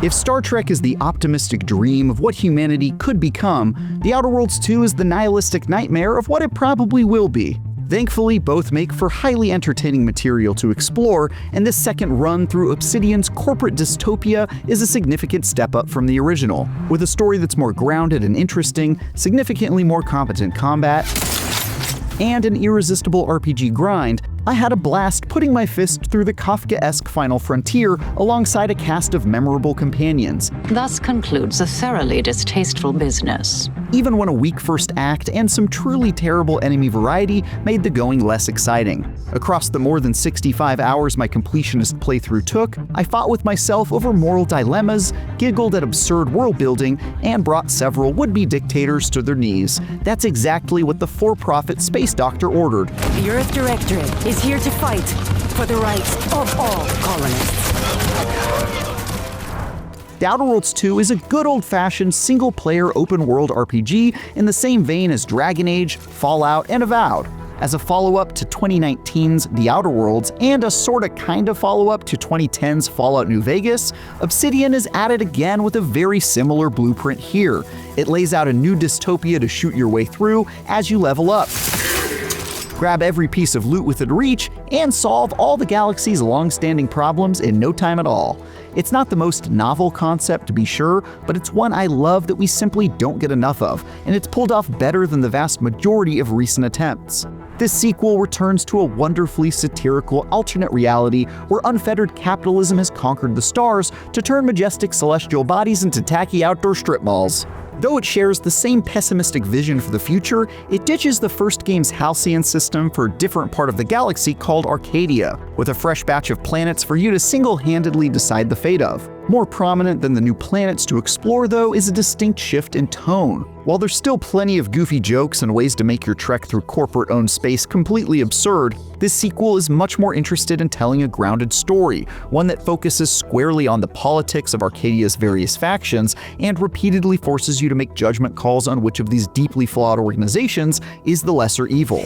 If Star Trek is the optimistic dream of what humanity could become, The Outer Worlds 2 is the nihilistic nightmare of what it probably will be. Thankfully, both make for highly entertaining material to explore, and this second run through Obsidian's corporate dystopia is a significant step up from the original. With a story that's more grounded and interesting, significantly more competent combat, and an irresistible RPG grind, I had a blast putting my fist through the Kafkaesque final frontier alongside a cast of memorable companions. Thus concludes a thoroughly distasteful business. Even when a weak first act and some truly terrible enemy variety made the going less exciting. Across the more than 65 hours my completionist playthrough took, I fought with myself over moral dilemmas, giggled at absurd world building, and brought several would-be dictators to their knees. That's exactly what the for-profit space doctor ordered. The Earth Directorate is here to fight for the rights of all colonists. The Outer Worlds 2 is a good old-fashioned single-player open-world RPG in the same vein as Dragon Age, Fallout, and Avowed. As a follow-up to 2019's The Outer Worlds and a sorta kinda follow-up to 2010's Fallout New Vegas, Obsidian is at it again with a very similar blueprint here. It lays out a new dystopia to shoot your way through as you level up. Grab every piece of loot within reach, and solve all the galaxy's long-standing problems in no time at all. It's not the most novel concept, to be sure, but it's one I love that we simply don't get enough of, and it's pulled off better than the vast majority of recent attempts. This sequel returns to a wonderfully satirical alternate reality where unfettered capitalism has conquered the stars to turn majestic celestial bodies into tacky outdoor strip malls. Though it shares the same pessimistic vision for the future, it ditches the first game's halcyon system for a different part of the galaxy called Arcadia, with a fresh batch of planets for you to single-handedly decide the fate of. More prominent than the new planets to explore, though, is a distinct shift in tone. While there's still plenty of goofy jokes and ways to make your trek through corporate-owned space completely absurd, this sequel is much more interested in telling a grounded story, one that focuses squarely on the politics of Arcadia's various factions and repeatedly forces you to make judgment calls on which of these deeply flawed organizations is the lesser evil.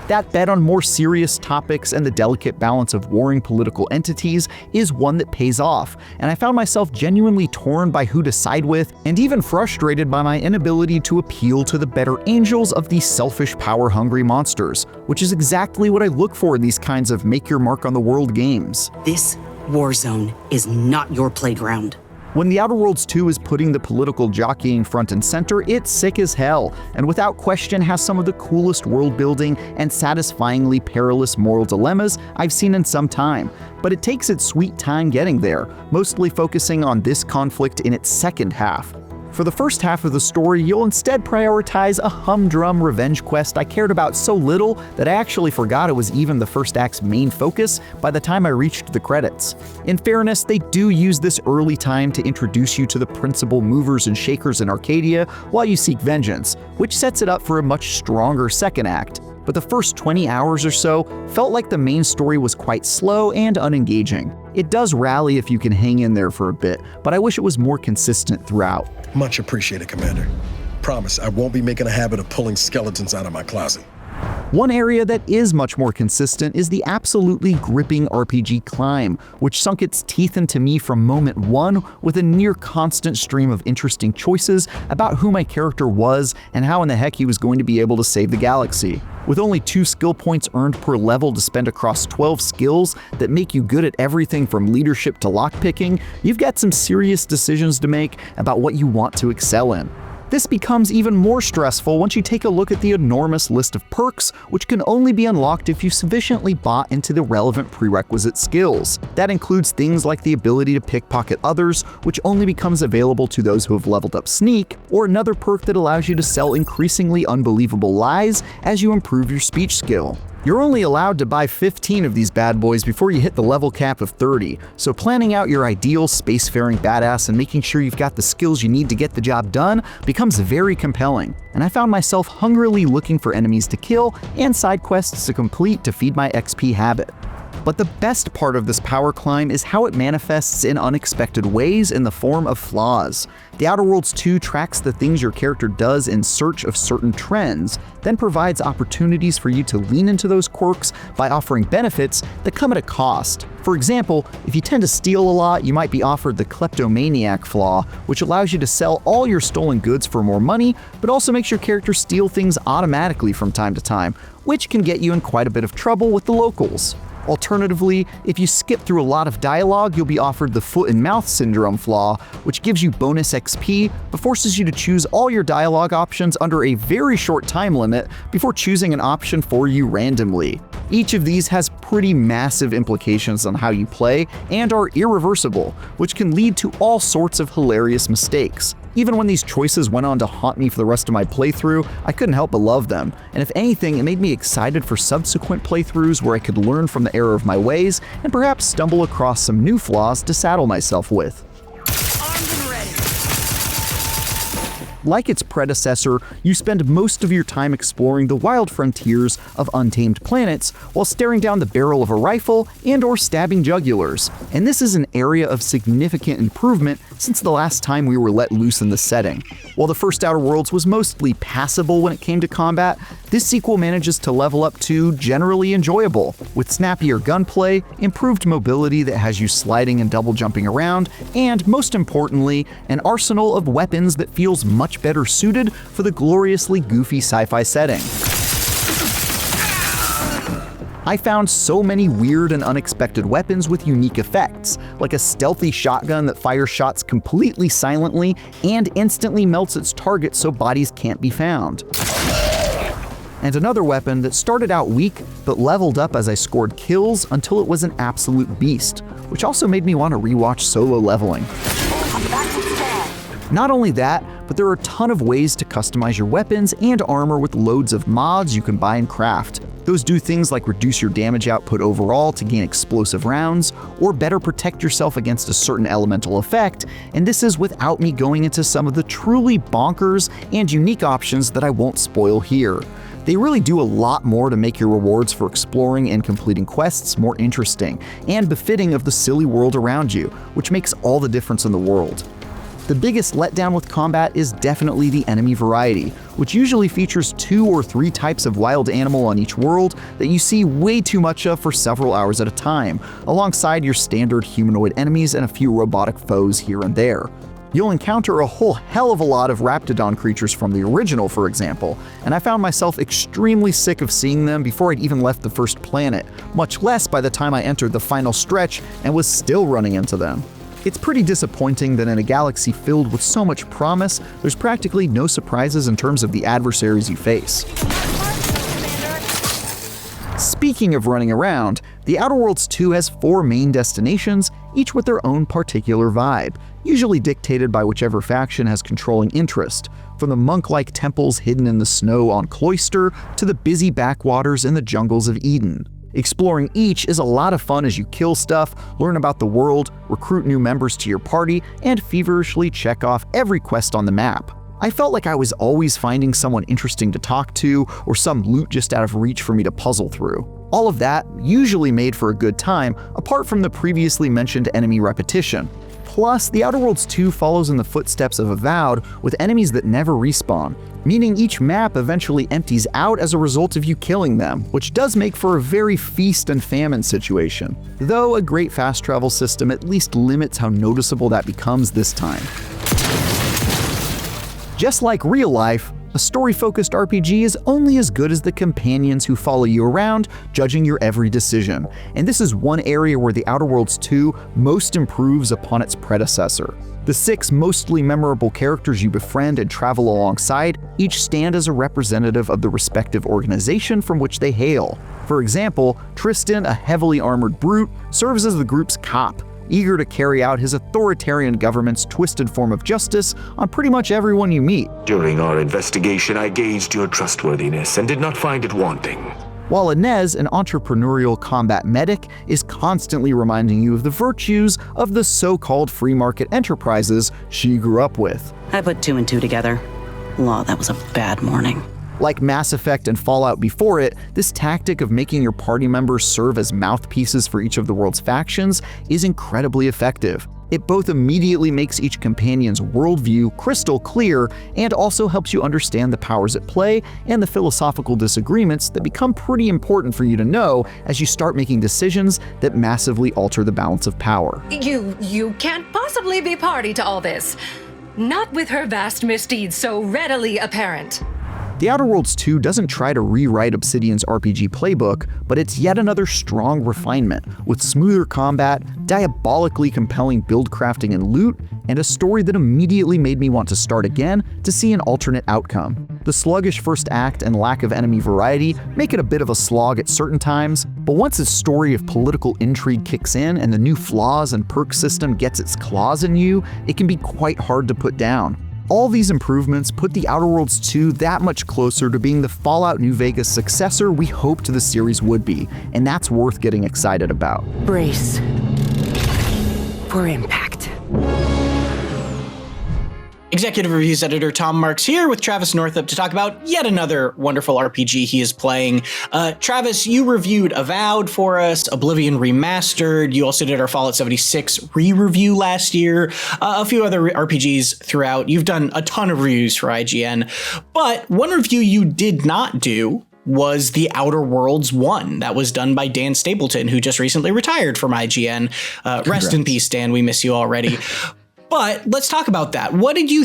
That bet on more serious topics and the delicate balance of warring political entities is one that pays off, and I found myself genuinely torn by who to side with and even frustrated by my inability to appeal to the better angels of these selfish, power-hungry monsters, which is exactly what I look for in these kinds of make-your-mark-on-the-world games. This war zone is not your playground. When The Outer Worlds 2 is putting the political jockeying front and center, it's sick as hell, and without question has some of the coolest world building and satisfyingly perilous moral dilemmas I've seen in some time. But it takes its sweet time getting there, mostly focusing on this conflict in its second half. For the first half of the story, you'll instead prioritize a humdrum revenge quest I cared about so little that I actually forgot it was even the first act's main focus by the time I reached the credits. In fairness, they do use this early time to introduce you to the principal movers and shakers in Arcadia while you seek vengeance, which sets it up for a much stronger second act. But the first 20 hours or so felt like the main story was quite slow and unengaging. It does rally if you can hang in there for a bit, but I wish it was more consistent throughout. Much appreciated, Commander. Promise, I won't be making a habit of pulling skeletons out of my closet. One area that is much more consistent is the absolutely gripping RPG climb, which sunk its teeth into me from moment one with a near constant stream of interesting choices about who my character was and how in the heck he was going to be able to save the galaxy. With only 2 skill points earned per level to spend across 12 skills that make you good at everything from leadership to lockpicking, you've got some serious decisions to make about what you want to excel in. This becomes even more stressful once you take a look at the enormous list of perks, which can only be unlocked if you sufficiently bought into the relevant prerequisite skills. That includes things like the ability to pickpocket others, which only becomes available to those who have leveled up Sneak, or another perk that allows you to sell increasingly unbelievable lies as you improve your speech skill. You're only allowed to buy 15 of these bad boys before you hit the level cap of 30, so planning out your ideal spacefaring badass and making sure you've got the skills you need to get the job done becomes very compelling, and I found myself hungrily looking for enemies to kill and side quests to complete to feed my XP habit. But the best part of this power climb is how it manifests in unexpected ways in the form of flaws. The Outer Worlds 2 tracks the things your character does in search of certain trends, then provides opportunities for you to lean into those quirks by offering benefits that come at a cost. For example, if you tend to steal a lot, you might be offered the kleptomaniac flaw, which allows you to sell all your stolen goods for more money, but also makes your character steal things automatically from time to time, which can get you in quite a bit of trouble with the locals. Alternatively, if you skip through a lot of dialogue, you'll be offered the foot and mouth syndrome flaw, which gives you bonus XP, but forces you to choose all your dialogue options under a very short time limit before choosing an option for you randomly. Each of these has pretty massive implications on how you play and are irreversible, which can lead to all sorts of hilarious mistakes. Even when these choices went on to haunt me for the rest of my playthrough, I couldn't help but love them, and if anything, it made me excited for subsequent playthroughs where I could learn from the error of my ways and perhaps stumble across some new flaws to saddle myself with. Like its predecessor, you spend most of your time exploring the wild frontiers of untamed planets while staring down the barrel of a rifle and/or stabbing jugulars. And this is an area of significant improvement since the last time we were let loose in the setting. While the first Outer Worlds was mostly passable when it came to combat, this sequel manages to level up to generally enjoyable, with snappier gunplay, improved mobility that has you sliding and double jumping around, and most importantly, an arsenal of weapons that feels much better suited for the gloriously goofy sci-fi setting. I found so many weird and unexpected weapons with unique effects, like a stealthy shotgun that fires shots completely silently and instantly melts its target so bodies can't be found. And another weapon that started out weak but leveled up as I scored kills until it was an absolute beast, which also made me want to rewatch Solo Leveling. Not only that, but there are a ton of ways to customize your weapons and armor with loads of mods you can buy and craft. Those do things like reduce your damage output overall to gain explosive rounds, or better protect yourself against a certain elemental effect, and this is without me going into some of the truly bonkers and unique options that I won't spoil here. They really do a lot more to make your rewards for exploring and completing quests more interesting and befitting of the silly world around you, which makes all the difference in the world. The biggest letdown with combat is definitely the enemy variety, which usually features 2 or 3 types of wild animal on each world that you see way too much of for several hours at a time, alongside your standard humanoid enemies and a few robotic foes here and there. You'll encounter a whole hell of a lot of Raptidon creatures from the original, for example, and I found myself extremely sick of seeing them before I'd even left the first planet, much less by the time I entered the final stretch and was still running into them. It's pretty disappointing that in a galaxy filled with so much promise, there's practically no surprises in terms of the adversaries you face. Speaking of running around, The Outer Worlds 2 has 4 main destinations, each with their own particular vibe, usually dictated by whichever faction has controlling interest, from the monk-like temples hidden in the snow on Cloister to the busy backwaters in the jungles of Eden. Exploring each is a lot of fun as you kill stuff, learn about the world, recruit new members to your party, and feverishly check off every quest on the map. I felt like I was always finding someone interesting to talk to, or some loot just out of reach for me to puzzle through. All of that usually made for a good time, apart from the previously mentioned enemy repetition. Plus, The Outer Worlds 2 follows in the footsteps of Avowed with enemies that never respawn, meaning each map eventually empties out as a result of you killing them, which does make for a very feast and famine situation, though a great fast travel system at least limits how noticeable that becomes this time. Just like real life, a story-focused RPG is only as good as the companions who follow you around, judging your every decision, and this is one area where The Outer Worlds 2 most improves upon its predecessor. The 6 mostly memorable characters you befriend and travel alongside each stand as a representative of the respective organization from which they hail. For example, Tristan, a heavily armored brute, serves as the group's cop, eager to carry out his authoritarian government's twisted form of justice on pretty much everyone you meet. During our investigation, I gauged your trustworthiness and did not find it wanting. While Inez, an entrepreneurial combat medic, is constantly reminding you of the virtues of the so-called free market enterprises she grew up with. I put 2 and 2 together. Law, that was a bad morning. Like Mass Effect and Fallout before it, this tactic of making your party members serve as mouthpieces for each of the world's factions is incredibly effective. It both immediately makes each companion's worldview crystal clear and also helps you understand the powers at play and the philosophical disagreements that become pretty important for you to know as you start making decisions that massively alter the balance of power. You can't possibly be party to all this. Not with her vast misdeeds so readily apparent. The Outer Worlds 2 doesn't try to rewrite Obsidian's RPG playbook, but it's yet another strong refinement, with smoother combat, diabolically compelling build crafting and loot, and a story that immediately made me want to start again to see an alternate outcome. The sluggish first act and lack of enemy variety make it a bit of a slog at certain times, but once its story of political intrigue kicks in and the new flaws and perk system gets its claws in you, it can be quite hard to put down. All these improvements put The Outer Worlds 2 that much closer to being the Fallout New Vegas successor we hoped the series would be, and that's worth getting excited about. Brace for impact. Executive Reviews editor Tom Marks here with Travis Northup to talk about yet another wonderful RPG he is playing. Travis, you reviewed Avowed for us, Oblivion Remastered. You also did our Fallout 76 re-review last year, a few other RPGs throughout. You've done a ton of reviews for IGN, but one review you did not do was The Outer Worlds 1. That was done by Dan Stapleton, who just recently retired from IGN. Rest in peace, Dan. We miss you already. But let's talk about that. What did you,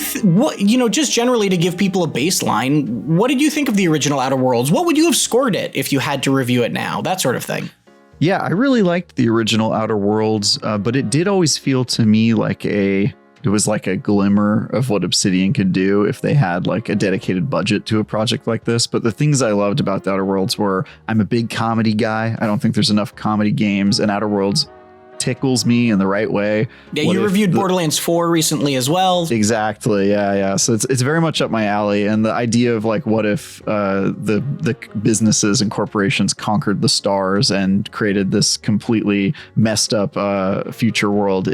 just generally to give people a baseline, what did you think of the original Outer Worlds? What would you have scored it if you had to review it now? That sort of thing. Yeah, I really liked the original Outer Worlds, but it did always feel to me like it was like a glimmer of what Obsidian could do if they had like a dedicated budget to a project like this. But the things I loved about the Outer Worlds were, I'm a big comedy guy. I don't think there's enough comedy games, and Outer Worlds tickles me in the right way. Yeah, you reviewed Borderlands 4 recently as well. Exactly. Yeah. So it's very much up my alley. And the idea of like, what if the businesses and corporations conquered the stars and created this completely messed up future world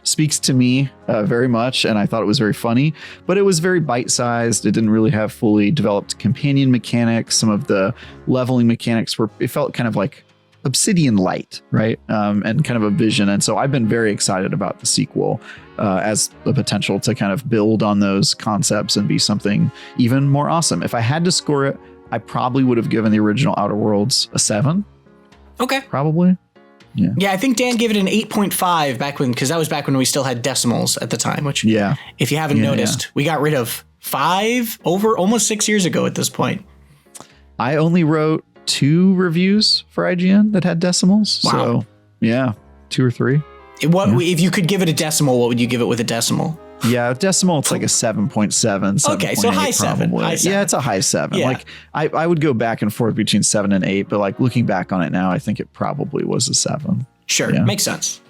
speaks to me very much. And I thought it was very funny, but it was very bite-sized. It didn't really have fully developed companion mechanics. Some of the leveling mechanics it felt kind of like Obsidian light, right? And kind of a vision. And so I've been very excited about the sequel as the potential to kind of build on those concepts and be something even more awesome. If I had to score it, I probably would have given the original Outer Worlds a 7. Okay. Probably. Yeah, I think Dan gave it an 8.5 because that was back when we still had decimals at the time, which if you haven't noticed, we got rid of 5 over almost 6 years ago at this point. I only wrote 2 reviews for IGN that had decimals. Wow. So yeah, 2 or 3. If you could give it a decimal, what would you give it with a decimal? Yeah, decimal, it's like a 7.7. Okay, so high 7. Yeah, it's a high 7. Yeah. Like I would go back and forth between 7 and 8, but like looking back on it now, I think it probably was a 7. Sure, makes sense.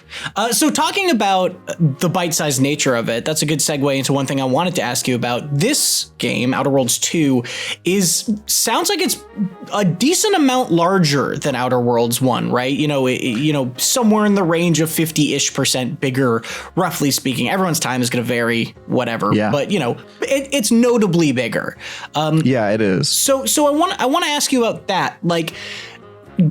So talking about the bite-sized nature of it, that's a good segue into one thing I wanted to ask you about. This game, Outer Worlds 2, sounds like it's a decent amount larger than Outer Worlds 1, right? Somewhere in the range of 50-ish% bigger, roughly speaking. Everyone's time is going to vary, whatever. Yeah. But it's notably bigger. Yeah, it is. So I want to ask you about that. Like,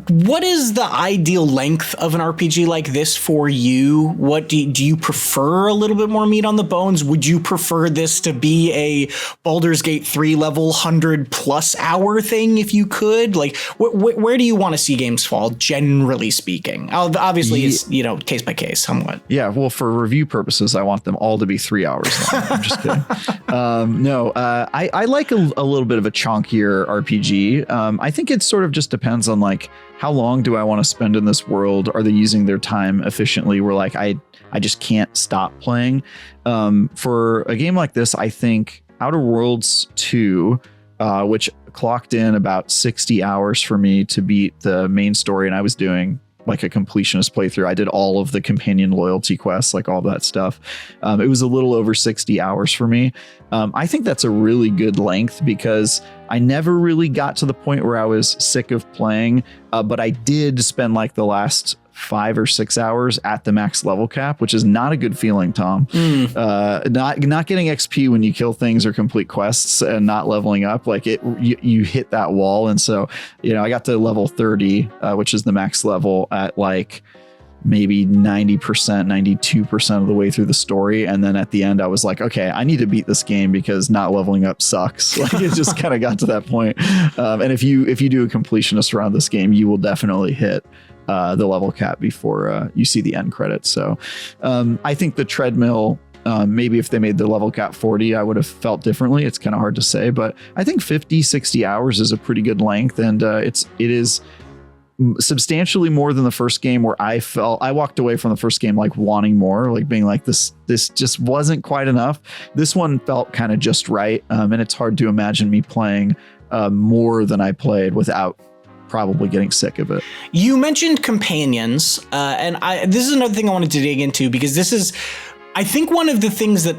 what is the ideal length of an RPG like this for you? What do you prefer? A little bit more meat on the bones? Would you prefer this to be a Baldur's Gate 3 level 100+ hour thing if you could? Like, where do you want to see games fall, generally speaking? Obviously, it's case by case, somewhat. Yeah, well, for review purposes, I want them all to be 3 hours long. I'm just kidding. I like a little bit of a chunkier RPG. I think it sort of just depends on like, how long do I want to spend in this world? Are they using their time efficiently? Where like I just can't stop playing. For a game like this, I think Outer Worlds 2, which clocked in about 60 hours for me to beat the main story, and I was doing like a completionist playthrough. I did all of the companion loyalty quests, like all that stuff. It was a little over 60 hours for me. I think that's a really good length because I never really got to the point where I was sick of playing, but I did spend like the last 5 or 6 hours at the max level cap, which is not a good feeling, Tom. Not getting XP when you kill things or complete quests and not leveling up, like you hit that wall. And so, I got to level 30, which is the max level, at like maybe 90%, 92% of the way through the story. And then at the end, I was like, okay, I need to beat this game because not leveling up sucks. Like, it just kind of got to that point. And if you do a completionist around this game, you will definitely hit the level cap before you see the end credits. So I think the treadmill, maybe if they made the level cap 40, I would have felt differently. It's kind of hard to say, but I think 50, 60 hours is a pretty good length. And it is substantially more than the first game, where I walked away from the first game like wanting more, like being like, this just wasn't quite enough. This one felt kind of just right. And it's hard to imagine me playing more than I played without probably getting sick of it. You mentioned companions, and this is another thing I wanted to dig into, because this is, I think, one of the things that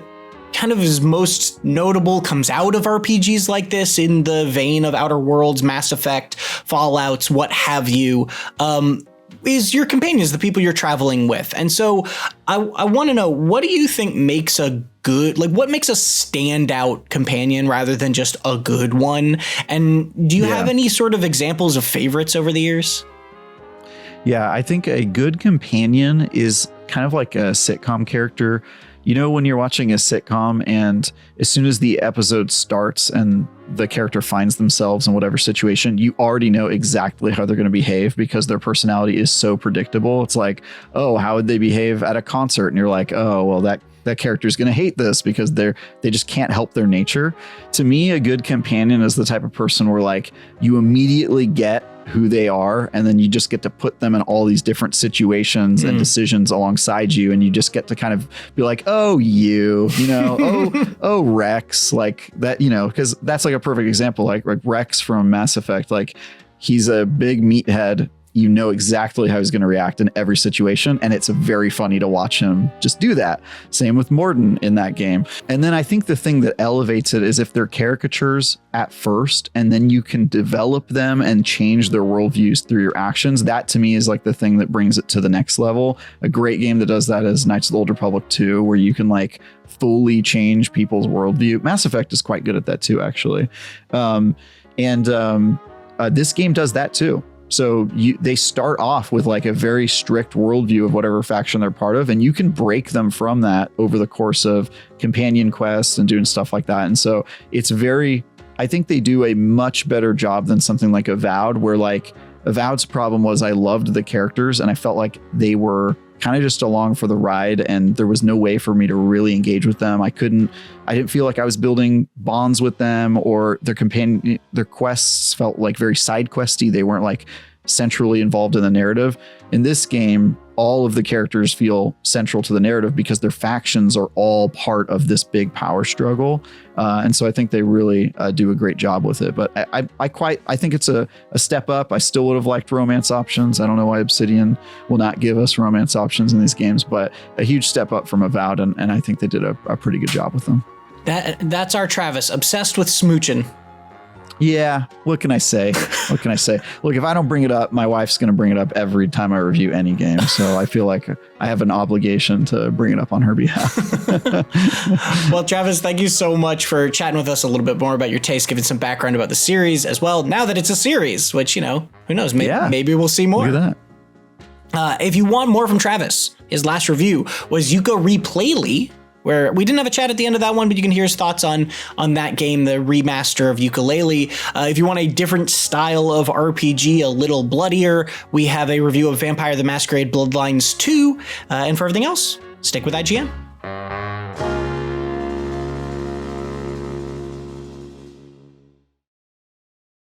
kind of is most notable comes out of RPGs like this, in the vein of Outer Worlds, Mass Effect, Fallouts, what have you, is your companions, the people you're traveling with. And so I want to know, what do you think makes a good, like, what makes a standout companion rather than just a good one? And do you have any sort of examples of favorites over the years? Yeah, I think a good companion is kind of like a sitcom character. When you're watching a sitcom and as soon as the episode starts and the character finds themselves in whatever situation, you already know exactly how they're going to behave because their personality is so predictable. It's like, oh, how would they behave at a concert? And you're like, oh, well, that character is going to hate this because they just can't help their nature. To me, a good companion is the type of person where, like, you immediately get who they are, and then you just get to put them in all these different situations and decisions alongside you, and you just get to kind of be like, oh, oh, Rex, like that, because that's like a perfect example, like Rex from Mass Effect. Like, he's a big meathead. You know exactly how he's going to react in every situation, and it's very funny to watch him just do that. Same with Morden in that game. And then I think the thing that elevates it is if they're caricatures at first, and then you can develop them and change their worldviews through your actions. That to me is like the thing that brings it to the next level. A great game that does that is Knights of the Old Republic 2, where you can like fully change people's worldview. Mass Effect is quite good at that too, actually. This game does that too. So they start off with like a very strict worldview of whatever faction they're part of, and you can break them from that over the course of companion quests and doing stuff like that. And so I think they do a much better job than something like Avowed, where like Avowed's problem was I loved the characters and I felt like they were kind of just along for the ride, and there was no way for me to really engage with them. I didn't feel like I was building bonds with them, or their quests felt like very side questy. They weren't like centrally involved in the narrative. In this game, all of the characters feel central to the narrative because their factions are all part of this big power struggle. And so I think they really do a great job with it. But I think it's a step up. I still would have liked romance options. I don't know why Obsidian will not give us romance options in these games, but a huge step up from Avowed. And I think they did a pretty good job with them. That's our Travis, obsessed with smooching. Yeah, what can I say? Look, if I don't bring it up, my wife's going to bring it up every time I review any game. So I feel like I have an obligation to bring it up on her behalf. Well, Travis, thank you so much for chatting with us a little bit more about your taste, giving some background about the series as well. Now that it's a series, which, who knows, maybe we'll see more. Look at that. If you want more from Travis, his last review was Yuka Replayly, where we didn't have a chat at the end of that one, but you can hear his thoughts on that game, the remaster of Yooka-Laylee. If you want a different style of RPG, a little bloodier, we have a review of Vampire the Masquerade Bloodlines 2. And for everything else, stick with IGN.